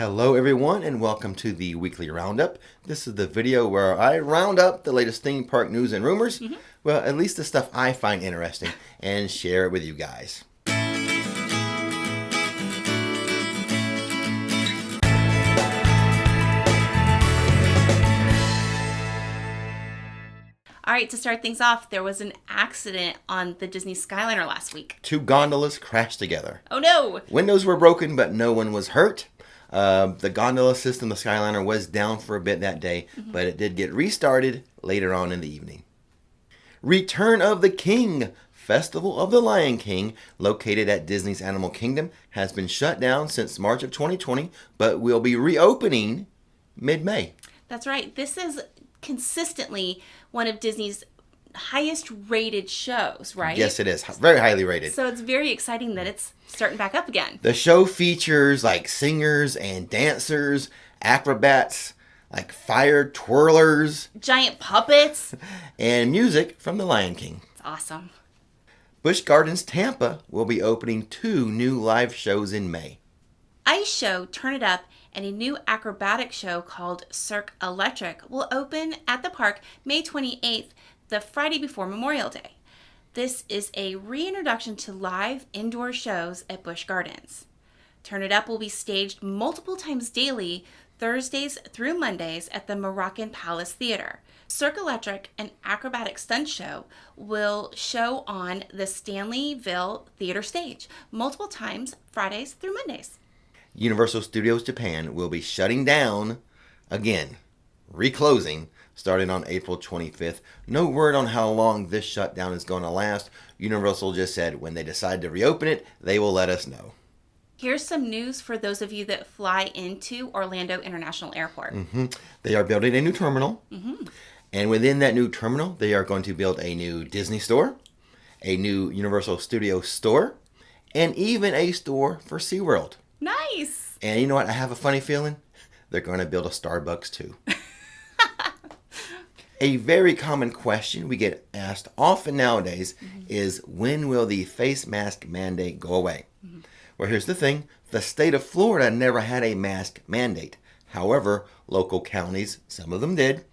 Hello everyone and welcome to the weekly roundup. This is the video where I round up the latest theme park news and rumors. Well, at least the stuff I find interesting and share it with you guys. All right, to start things off, there was an accident on the Disney Skyliner last week. 2 gondolas crashed together. Oh no! Windows were broken, but no one was hurt. The gondola system, the Skyliner, was down for a bit that day, but it did get restarted later on in the evening. Return of the King! Festival of the Lion King, located at Disney's Animal Kingdom, has been shut down since March of 2020, but will be reopening mid-May. That's right. This is consistently one of Disney's highest rated shows, right? Yes, it is. Very highly rated. So it's very exciting that it's starting back up again. The show features like singers and dancers, acrobats, like fire twirlers, giant puppets, and music from The Lion King. It's awesome. Busch Gardens Tampa will be opening 2 new live shows in May. Ice Show, Turn It Up, and a new acrobatic show called Cirque Electric will open at the park May 28th, the Friday before Memorial Day. This is a reintroduction to live indoor shows at Busch Gardens. Turn It Up will be staged multiple times daily, Thursdays through Mondays at the Moroccan Palace Theater. Cirque Electric, an acrobatic stunt show, will show on the Stanleyville Theater stage multiple times, Fridays through Mondays. Universal Studios Japan will be shutting down again, reclosing, starting on April 25th. No word on how long this shutdown is going to last. Universal just said when they decide to reopen it, they will let us know. Here's some news for those of you that fly into Orlando International Airport. They are building a new terminal. And within that new terminal, they are going to build a new Disney store, a new Universal Studios store, and even a store for SeaWorld. Nice! And you know what? I have a funny feeling they're going to build a Starbucks too. A very common question we get asked often nowadays is, when will the face mask mandate go away? Well, here's the thing. The state of Florida never had a mask mandate. However, local counties, some of them did.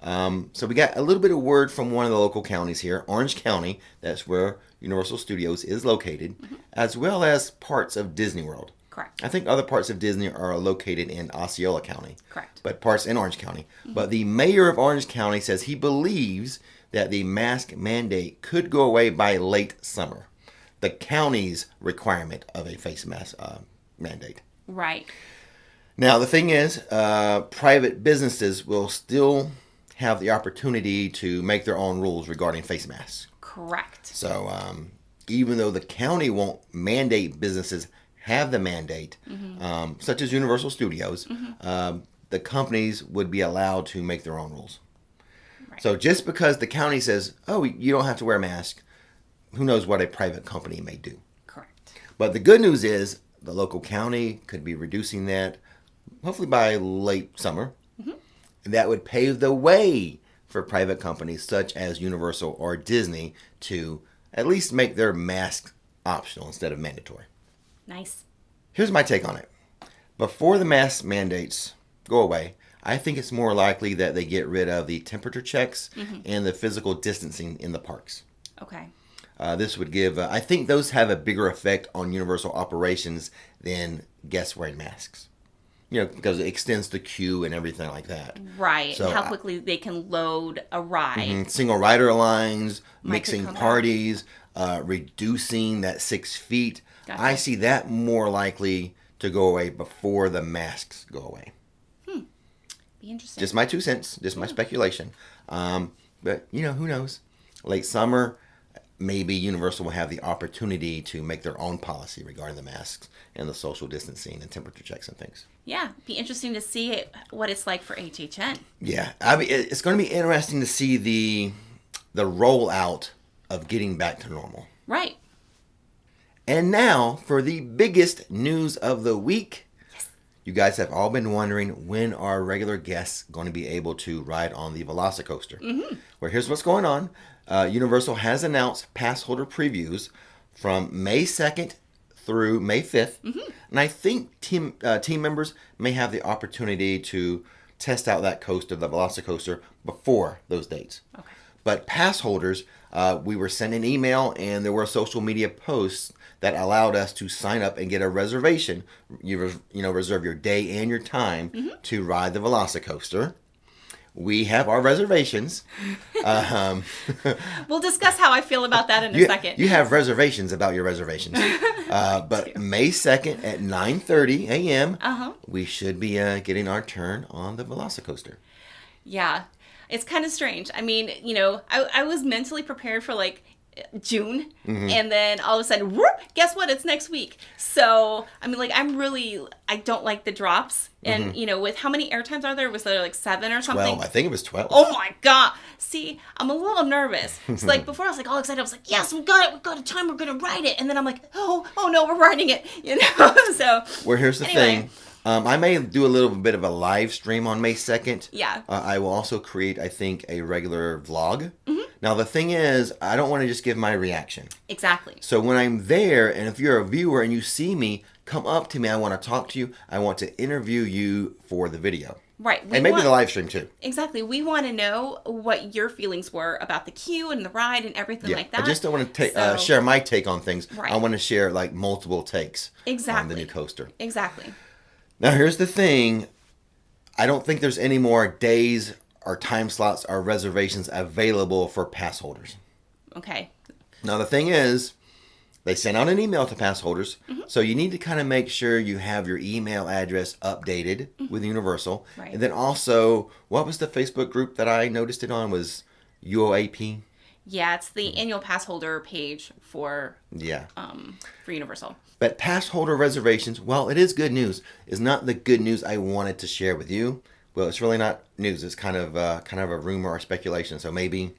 So we got a little bit of word from one of the local counties here, Orange County. That's where Universal Studios is located, as well as parts of Disney World. Correct. I think other parts of Disney are located in Osceola County. Correct. But parts in Orange County. But the mayor of Orange County says he believes that the mask mandate could go away by late summer. The county's requirement of a face mask mandate. Right. Now, the thing is, private businesses will still have the opportunity to make their own rules regarding face masks. Correct. So even though the county won't mandate businesses have the mandate, such as Universal Studios, the companies would be allowed to make their own rules. Right. So just because the county says, oh, you don't have to wear a mask, who knows what a private company may do. Correct. But the good news is the local county could be reducing that, hopefully by late summer. And that would pave the way for private companies such as Universal or Disney to at least make their masks optional instead of mandatory. Nice. Here's my take on it. Before the mask mandates go away, I think it's more likely that they get rid of the temperature checks and the physical distancing in the parks. Okay. This would give, I think those have a bigger effect on Universal operations than guests wearing masks. You know, because it extends the queue and everything like that. Right. So and how quickly they can load a ride. Single rider lines, mixing come parties, reducing that 6 feet. Gotcha. I see that more likely to go away before the masks go away. Be interesting. Just my 2 cents, just my speculation. But, you know, who knows? Late summer, maybe Universal will have the opportunity to make their own policy regarding the masks and the social distancing and temperature checks and things. Yeah, be interesting to see what it's like for HHN. Yeah, I mean, it's going to be interesting to see the rollout of getting back to normal. Right. And now for the biggest news of the week. Yes. You guys have all been wondering, when are regular guests going to be able to ride on the VelociCoaster? Well, here's what's going on. Universal has announced pass holder previews from May 2nd through May 5th. And I think team members may have the opportunity to test out that coaster, the VelociCoaster, before those dates. Okay. But pass holders, we were sent an email and there were social media posts that allowed us to sign up and get a reservation. You reserve your day and your time to ride the VelociCoaster. We have our reservations. We'll discuss how I feel about that in a second. You have reservations about your reservations. But May 2nd at 9:30 a.m., we should be getting our turn on the VelociCoaster. Yeah. It's kind of strange. I mean, I was mentally prepared for like June, and then all of a sudden, whoop, guess what? It's next week. So, I mean, like, I don't like the drops. And, with how many airtimes are there? Was there like 7 or something? 12. I think it was 12. Oh my God. See, I'm a little nervous. So, like, before I was like all excited. I was like, yes, we got it. We've got a time. We're going to ride it. And then I'm like, oh no, we're riding it. So. Well, here's the thing. I may do a little bit of a live stream on May 2nd. Yeah. I will also create, I think, a regular vlog. Now, the thing is, I don't want to just give my reaction. Exactly. So when I'm there, and if you're a viewer and you see me, come up to me. I want to talk to you. I want to interview you for the video. Right. And maybe the live stream, too. Exactly. We want to know what your feelings were about the queue and the ride and everything like that. I just don't want to share my take on things. Right. I want to share, like, multiple takes on the new coaster. Exactly. Now, here's the thing. I don't think there's any more days or time slots or reservations available for pass holders. Okay. Now, the thing is, they sent out an email to pass holders, so you need to kind of make sure you have your email address updated with Universal. Right. And then also, what was the Facebook group that I noticed it on was UOAP? Yeah, it's the annual pass holder page for Universal. But pass holder reservations, while it is good news, is not the good news I wanted to share with you. Well, it's really not news. It's kind of a rumor or speculation. So maybe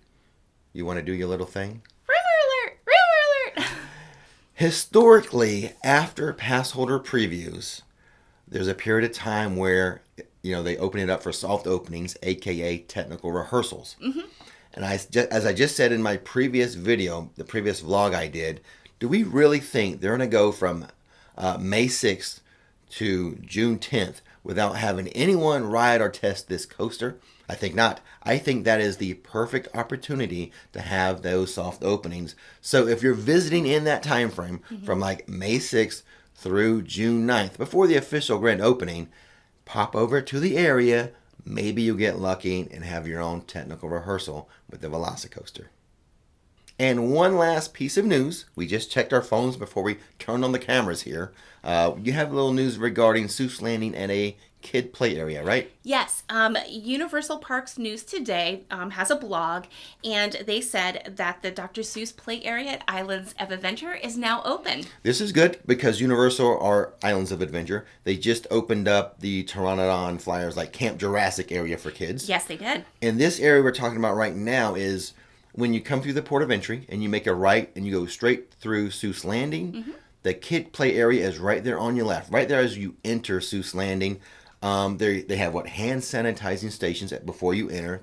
you want to do your little thing. Rumor alert! Rumor alert! Historically, after pass holder previews, there's a period of time where they open it up for soft openings, aka technical rehearsals. And as I just said in my previous video, the previous vlog I did, do we really think they're going to go from May 6th to June 10th without having anyone ride or test this coaster? I think not. I think that is the perfect opportunity to have those soft openings. So if you're visiting in that time frame from like May 6th through June 9th, before the official grand opening, pop over to the area. Maybe you get lucky and have your own technical rehearsal with the VelociCoaster. And one last piece of news. We just checked our phones before we turned on the cameras here. You have a little news regarding Seuss Landing and a kid play area, right? Yes. Universal Parks News Today has a blog, and they said that the Dr. Seuss play area at Islands of Adventure is now open. This is good because Universal are Islands of Adventure. They just opened up the Pteranodon Flyers like Camp Jurassic area for kids. Yes, they did. And this area we're talking about right now is when you come through the port of entry and you make a right and you go straight through Seuss Landing. The kid play area is right there on your left, right there as you enter Seuss Landing. They have hand sanitizing stations before you enter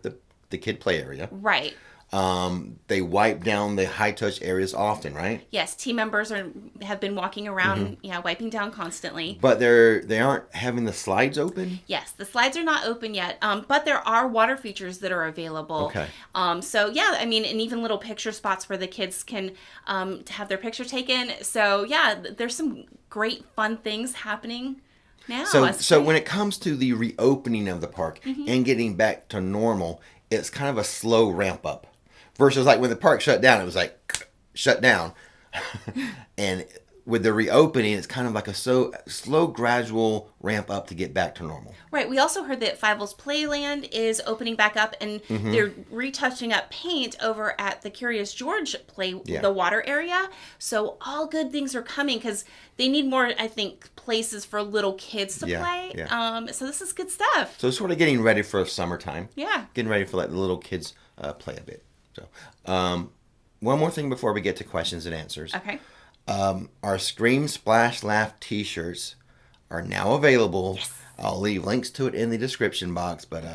the kid play area. Right. They wipe down the high touch areas often, right? Yes, team members have been walking around, wiping down constantly. But they aren't having the slides open? Yes, the slides are not open yet, but there are water features that are available. Okay. So yeah, I mean, and even little picture spots where the kids can have their picture taken. So yeah, there's some great fun things happening now. So when it comes to the reopening of the park and getting back to normal, it's kind of a slow ramp up. Versus like when the park shut down, it was like shut down. And with the reopening, it's kind of like a slow, gradual ramp up to get back to normal. Right. We also heard that Fievel's Playland is opening back up, and they're retouching up paint over at the Curious George the water area. So all good things are coming because they need more, I think, places for little kids to play. Yeah. So this is good stuff. So sort of getting ready for summertime. Yeah. Getting ready for like the little kids play a bit. So one more thing before we get to questions and answers. Okay. Our Scream Splash Laugh t-shirts are now available. Yes. I'll leave links to it in the description box, but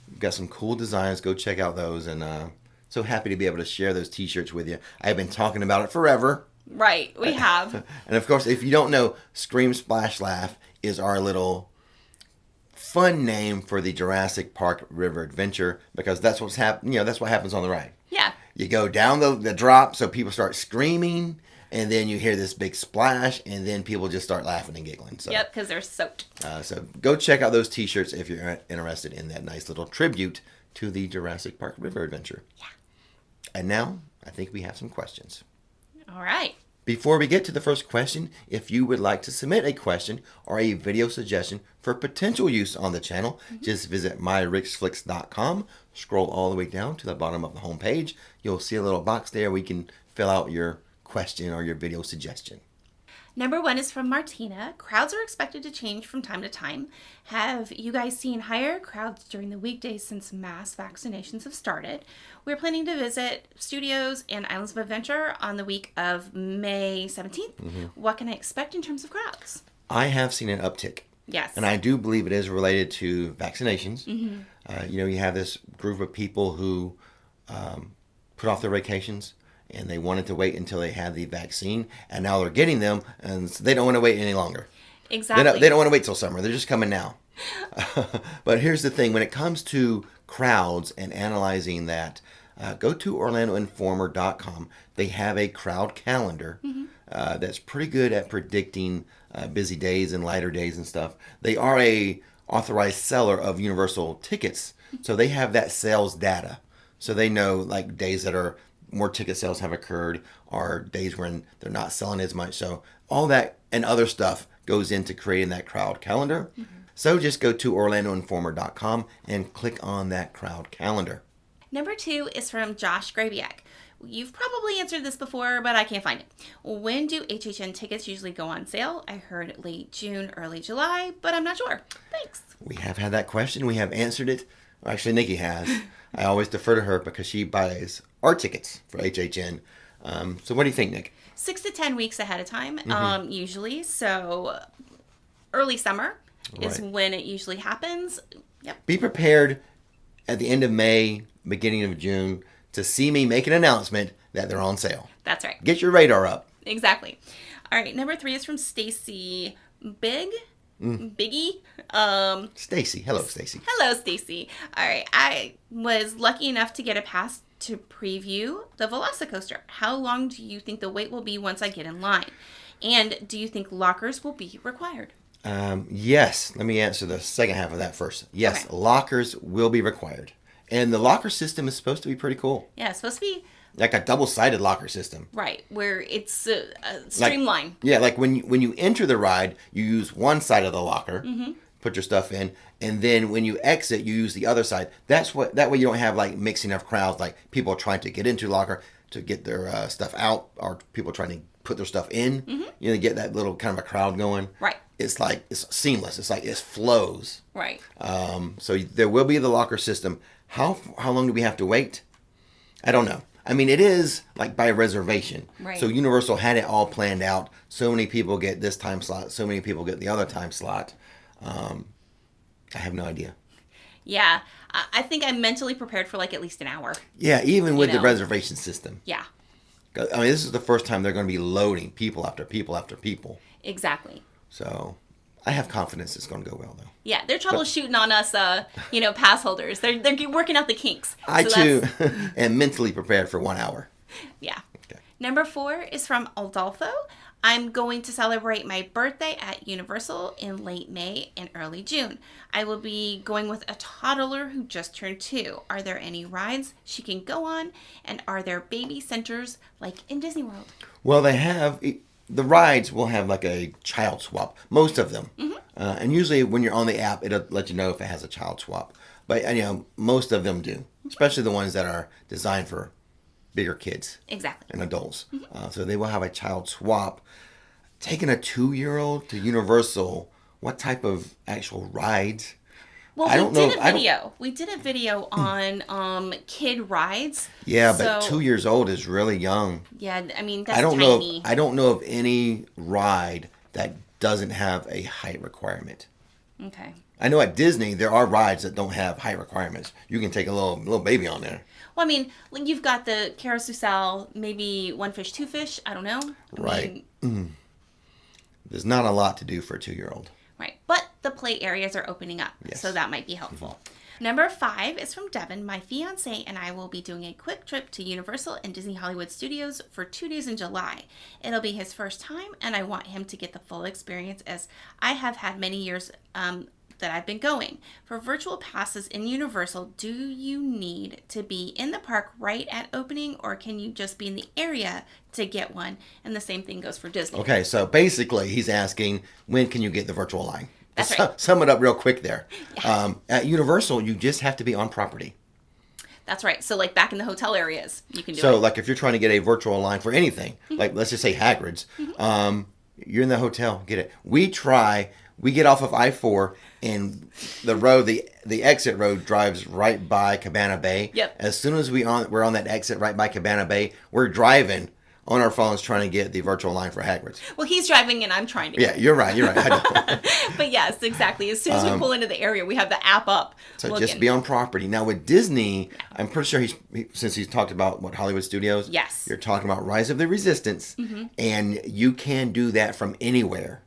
we've got some cool designs. Go check out those, and so happy to be able to share those t-shirts with you. I've been talking about it forever. Right, we have. And of course, if you don't know, Scream Splash Laugh is our little fun name for the Jurassic Park River Adventure, because that's what's that's what happens on the ride. Yeah. You go down the drop, so people start screaming, and then you hear this big splash, and then people just start laughing and giggling. So, Yep, because they're soaked. So go check out those T-shirts if you're interested in that nice little tribute to the Jurassic Park River Adventure. Yeah. And now, I think we have some questions. All right. Before we get to the first question, if you would like to submit a question or a video suggestion for potential use on the channel, just visit myrixflix.com, scroll all the way down to the bottom of the home page. You'll see a little box there where you can fill out your question or your video suggestion. Number 1 is from Martina. Crowds are expected to change from time to time. Have you guys seen higher crowds during the weekdays since mass vaccinations have started? We're planning to visit studios and Islands of Adventure on the week of May 17th. What can I expect in terms of crowds? I have seen an uptick. Yes. And I do believe it is related to vaccinations. You have this group of people who put off their vacations, and they wanted to wait until they had the vaccine, and now they're getting them, and so they don't want to wait any longer. Exactly. They don't want to wait till summer. They're just coming now. But here's the thing. When it comes to crowds and analyzing that, go to OrlandoInformer.com. They have a crowd calendar that's pretty good at predicting busy days and lighter days and stuff. They are a authorized seller of Universal tickets, so they have that sales data. So they know like days that are more ticket sales have occurred, or days when they're not selling as much. So all that and other stuff goes into creating that crowd calendar. So just go to OrlandoInformer.com and click on that crowd calendar. Number 2 is from Josh Grabiak. You've probably answered this before, but I can't find it. When do HHN tickets usually go on sale? I heard late June, early July, but I'm not sure. Thanks. We have had that question. We have answered it. Actually, Nikki has. I always defer to her because she buys our tickets for HHN. So what do you think, Nick? 6 to 10 weeks ahead of time, usually. So early summer is when it usually happens. Yep. Be prepared at the end of May, beginning of June, to see me make an announcement that they're on sale. That's right. Get your radar up. Exactly. All right. Number 3 is from Stacy Biggie. Stacy. Hello, Stacy. Hello, Stacy. All right. I was lucky enough to get a pass to preview the VelociCoaster. How long do you think the wait will be once I get in line? And do you think lockers will be required? Yes. Let me answer the second half of that first. Yes, Okay. Lockers will be required. And the locker system is supposed to be pretty cool. Yeah, it's supposed to be Like a double-sided locker system. right, where it's streamlined. Like when you enter the ride, you use one side of the locker, put your stuff in, and then when you exit, you use the other side. That way you don't have like mixing of crowds, like people trying to get into the locker to get their stuff out, or people trying to put their stuff in. You know, get that little kind of a crowd going. Right. It's like it's seamless. It's like it flows. Right. So there will be the locker system. How long do we have to wait? I don't know. I mean, it is like by reservation. Right. So Universal had it all planned out. So many people get this time slot. So many people get the other time slot. I have no idea. Yeah. I think I'm mentally prepared for like at least an hour. Yeah, even with the reservation system. Yeah. I mean, this is the first time they're going to be loading people after people after people. Exactly. So I have confidence it's going to go well, though. Yeah, they're troubleshooting on us, pass holders. They're working out the kinks. I, too, am mentally prepared for 1 hour. Yeah. Okay. Number 4 is from Adolfo. I'm going to celebrate my birthday at Universal in late May and early June. I will be going with a toddler who just turned 2. Are there any rides she can go on? And are there baby centers like in Disney World? Well, they have... The rides will have like a child swap, most of them. And usually when you're on the app, it'll let you know if it has a child swap. But, most of them do, especially the ones that are designed for bigger kids. Exactly. And adults. So they will have a child swap. Taking a 2-year-old to Universal, what type of actual rides? Well, we did a video on kid rides. Yeah, but 2 years old is really young. Yeah, I mean, that's tiny. I don't know of any ride that doesn't have a height requirement. Okay. I know at Disney there are rides that don't have height requirements. You can take a little baby on there. Well, I mean, like you've got the carousel, maybe one fish, two fish. I don't know. Right. There's not a lot to do for a 2-year-old. Right. But the play areas are opening up. Yes. So that might be helpful. Number 5 is from Devin. My fiance and I will be doing a quick trip to Universal and Disney Hollywood Studios for 2 days in July. It'll be his first time, and I want him to get the full experience as I have had many years that I've been going. For virtual passes in Universal, do you need to be in the park right at opening, or can you just be in the area to get one? And the same thing goes for Disney. Okay, so basically he's asking, when can you get the virtual line? That's right. Sum it up real quick there. Yeah. At Universal, you just have to be on property. That's right. So like back in the hotel areas, you can do it. So like if you're trying to get a virtual line for anything, like let's just say Hagrid's, you're in the hotel, get it. We get off of I-4 and the road, the exit road drives right by Cabana Bay. Yep. As soon as we're on that exit right by Cabana Bay, we're driving on our phones trying to get the virtual line for Hagrid's. Well, he's driving and I'm trying to. Yeah, you're right. But yes, exactly. As soon as we pull into the area, we have the app up. So just be on property. Now with Disney, I'm pretty sure since he's talked about Hollywood Studios. Yes. You're talking about Rise of the Resistance, and you can do that from anywhere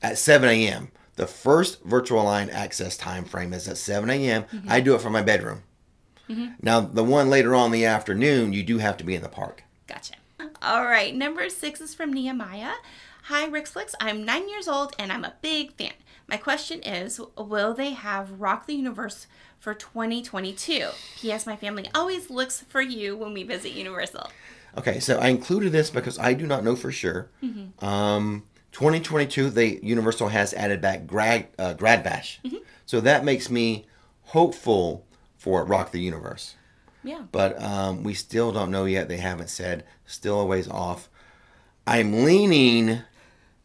at 7 a.m. The first virtual line access time frame is at 7 a.m. I do it from my bedroom. Now the one later on in the afternoon, you do have to be in the park. Gotcha. All right. Number 6 is from Nehemiah. Hi, Rix Flix. I'm 9 years old and I'm a big fan. My question is, will they have Rock the Universe for 2022? P.S. My family always looks for you when we visit Universal. Okay, so I included this because I do not know for sure. 2022, Universal has added back Grad Bash. So that makes me hopeful for Rock the Universe. Yeah. But we still don't know yet. They haven't said. Still a ways off. I'm leaning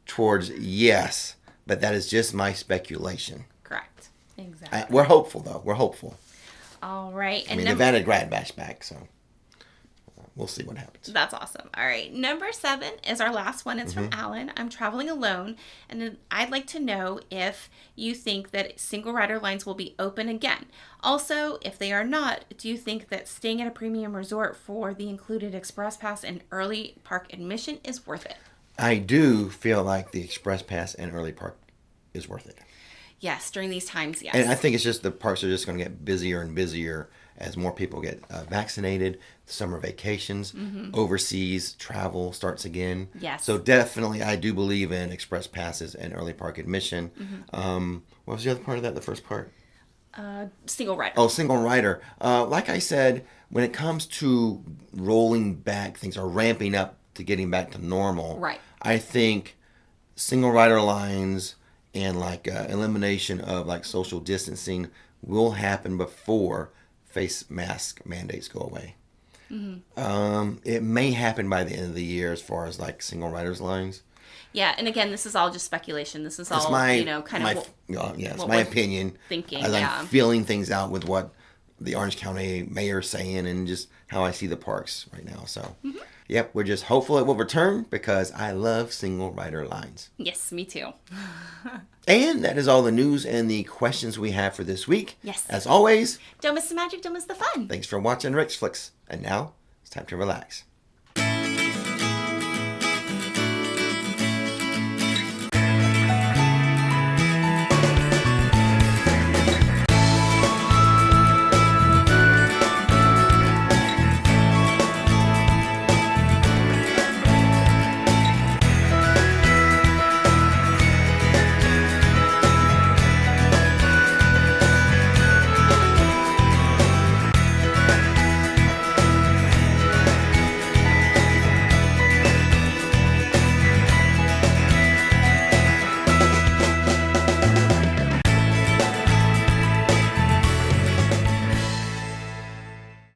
towards yes, but that is just my speculation. Correct. Exactly. We're hopeful, though. We're hopeful. All right. And they've added Grad Bash back, so we'll see what happens. That's awesome. All right. Number 7 is our last one. It's from Alan. I'm traveling alone, and I'd like to know if you think that single rider lines will be open again. Also, if they are not, do you think that staying at a premium resort for the included Express Pass and early park admission is worth it? I do feel like the Express Pass and early park is worth it. Yes, during these times, yes. And I think it's just the parks are just going to get busier and busier as more people get vaccinated, summer vacations, overseas travel starts again. Yes. So definitely I do believe in Express Passes and early park admission. What was the other part of that, the first part? Single rider. Oh, single rider. Like I said, when it comes to rolling back, things are ramping up to getting back to normal. Right. I think single rider lines and like elimination of like social distancing will happen before face mask mandates go away. It may happen by the end of the year as far as like single riders lines. Yeah, and again, this is all just speculation. This is That's all, my, kind of it's my opinion. Thinking, as I'm feeling things out with what the Orange County mayor's saying and just how I see the parks right now. So, yep, we're just hopeful it will return because I love single rider lines. Yes, me too. And that is all the news and the questions we have for this week. Yes. As always, Don't miss the magic, don't miss the fun. thanks for watching Rix Flix. And now it's time to relax.